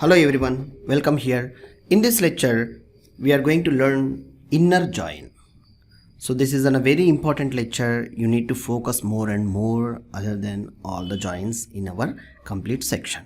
Hello everyone, welcome here. In this lecture, we are going to learn inner join. So this is a very important lecture. You need to focus more and more other than all the joins in our complete section.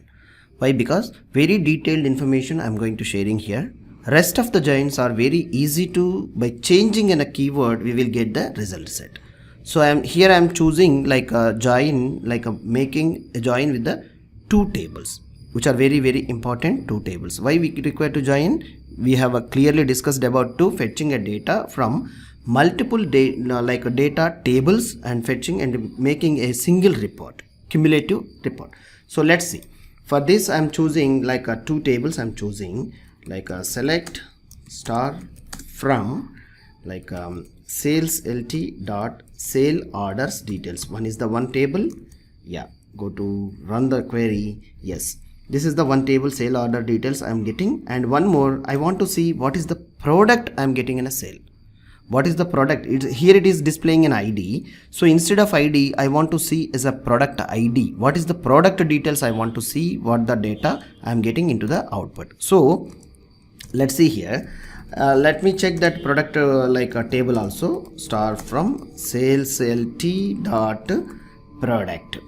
Why? Because very detailed information I am going to sharing here. Rest of the joins are very easy to, by changing in a keyword, we will get the result set. So I am choosing like a join, making a join with the two tables, which are very important two tables. Why we require to join? We have clearly discussed about fetching a data from multiple data tables and fetching and making a single report, cumulative report. So let's see. For this I am choosing two tables. I am choosing select star from sales lt dot sale orders details. One is the one table. Yeah, go to run the query. Yes, this is the one table sale order details I am getting, and one more I want to see what is the product I am getting in a sale. What is the product? Here it is displaying an ID. So instead of ID, I want to see is a product ID. What is the product details? I want to see what the data I am getting into the output. So let's see here. Let me check that product a table also. Star from sales lt dot product.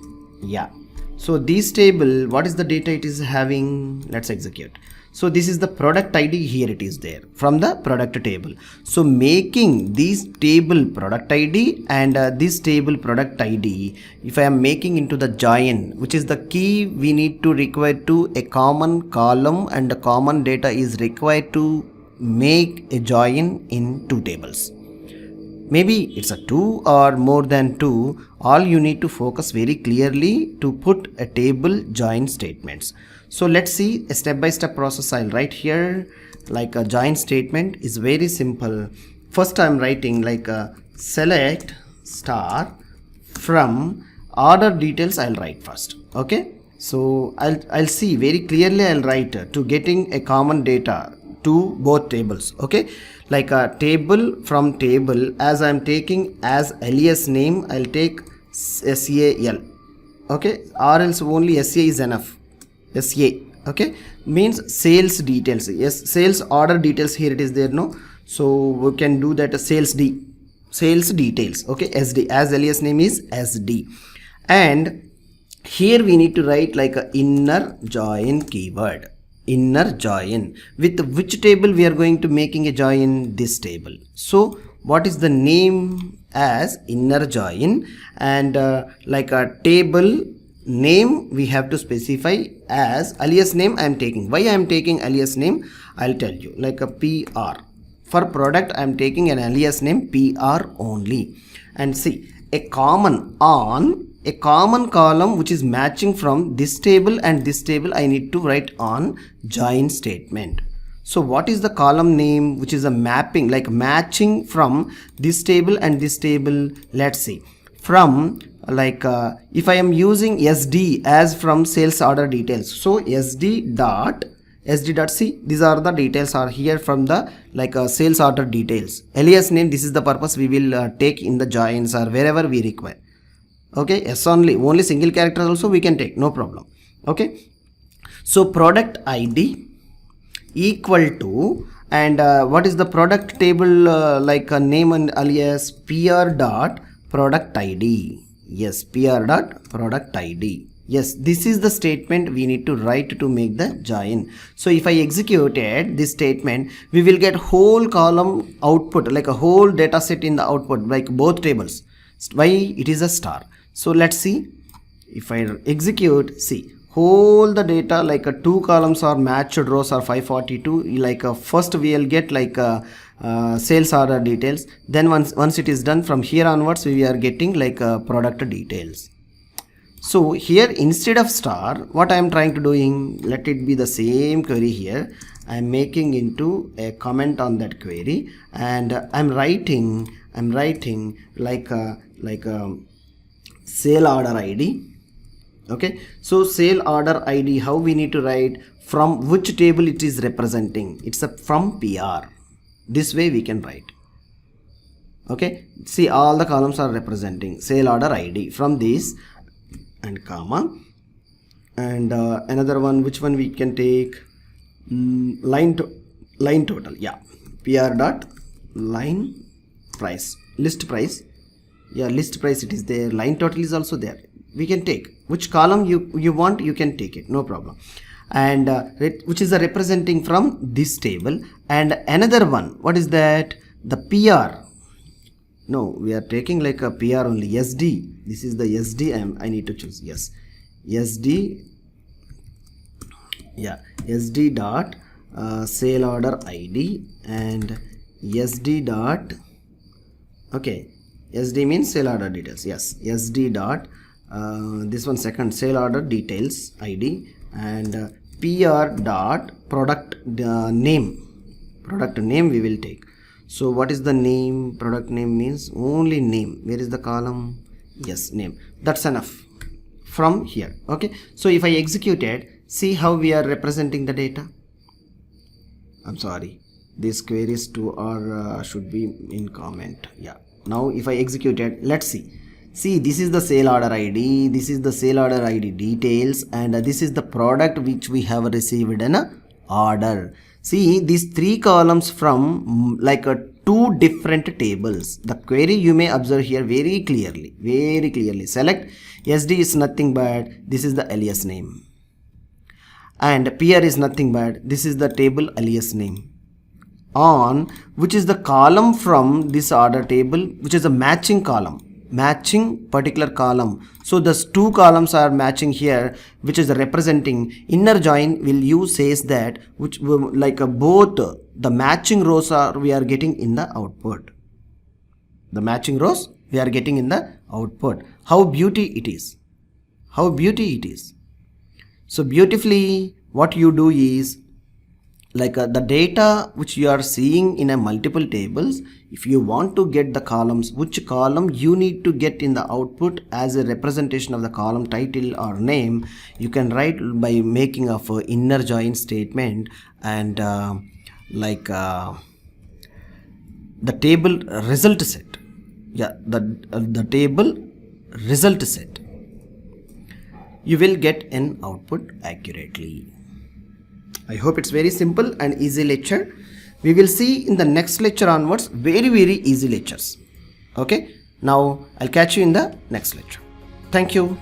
Yeah. So this table, what is the data it is having? Let's execute. So this is the product ID. Here it is there from the product table. So making this table product ID and this table product ID, if I am making into the join, which is the key, we need to require to a common column and a common data is required to make a join in two tables. Maybe it's a two or more than two. All you need to focus very clearly to put a table join statements. So let's see a step-by-step process. I'll write here like a join statement is very simple. First I'm writing like a select star from order details. I'll write first. Okay. So I'll see very clearly. I'll write to getting a common data to both tables. Okay, like a table from table, as I'm taking as alias name, I'll take SAL. Okay, or else only SA is enough. SA. Okay, means sales details. Yes, sales order details. Here it is there. No, so we can do that sales details. Okay, SD, as alias name is SD. And here we need to write like a inner join keyword. Inner join with which table we are going to making a join? This table. So what is the name as inner join, and like a table name we have to specify as alias name I am taking. Why I am taking alias name? I'll tell you. Like a PR for product I am taking an alias name PR only. And see a common on a common column which is matching from this table and this table, I need to write on join statement. So what is the column name which is a mapping, like matching from this table and this table? Let's see. From if I am using SD as from sales order details, so SD dot see, these are the details are here from the sales order details. Alias name, this is the purpose we will take in the joins or wherever we require. Okay, yes, only single characters also we can take, no problem. Okay, so product ID equal to, and what is the product table name and alias PR dot product ID. Yes, PR dot product ID. Yes, this is the statement we need to write to make the join. So if I executed this statement, we will get whole column output, like a whole data set in the output, like both tables. Why? It is a star. So let's see. If I execute, see whole the data like two columns are matched rows are 542. First we will get sales order details. Then once it is done, from here onwards we are getting product details. So here instead of star, what I am trying to doing, let it be the same query here. I am making into a comment on that query, and I'm writing sale order ID. Okay, so sale order ID, how we need to write? From which table it is representing? It's from PR. This way we can write. Okay, see all the columns are representing sale order ID from this and comma, and another one, which one we can take? line total, yeah, pr dot line price, list price, yeah, list price it is there, line total is also there. We can take which column you want, you can take it, no problem. And which is representing from this table. And another one, what is that? The pr. No, we are taking like a pr only, sd. This is the sd. I need to choose, yes, sd, yeah, sd dot sale order id, and sd dot, okay, sd means sale order details, yes, sd dot this one second, sale order details id, and pr dot product name we will take. So what is the name? Product name means only name. Where is the column? Yes, name. That's enough from here. Okay, so if I execute it, see how we are representing the data. I'm sorry, these queries too are should be in comment. Yeah, now if I execute it, let's see. See, this is the sale order ID, this is the sale order ID details, and this is the product which we have received in a order. See, these three columns from like two different tables. The query you may observe here very clearly. Select SD is nothing but this is the alias name, and PR is nothing but this is the table alias name, on which is the column from this order table, which is a matching column, matching particular column. So those two columns are matching here, which is representing inner join will use says that which like both the matching rows are we are getting in the output. The matching rows we are getting in the output. How beauty it is. How beauty it is. So beautifully what you do is like the data which you are seeing in a multiple tables, if you want to get the columns, which column you need to get in the output as a representation of the column title or name, you can write by making of inner join statement, and like the table result set, yeah, the table result set, you will get an output accurately. I hope it's very simple and easy lecture. We will see in the next lecture onwards very easy lectures. Okay, now I'll catch you in the next lecture. Thank you.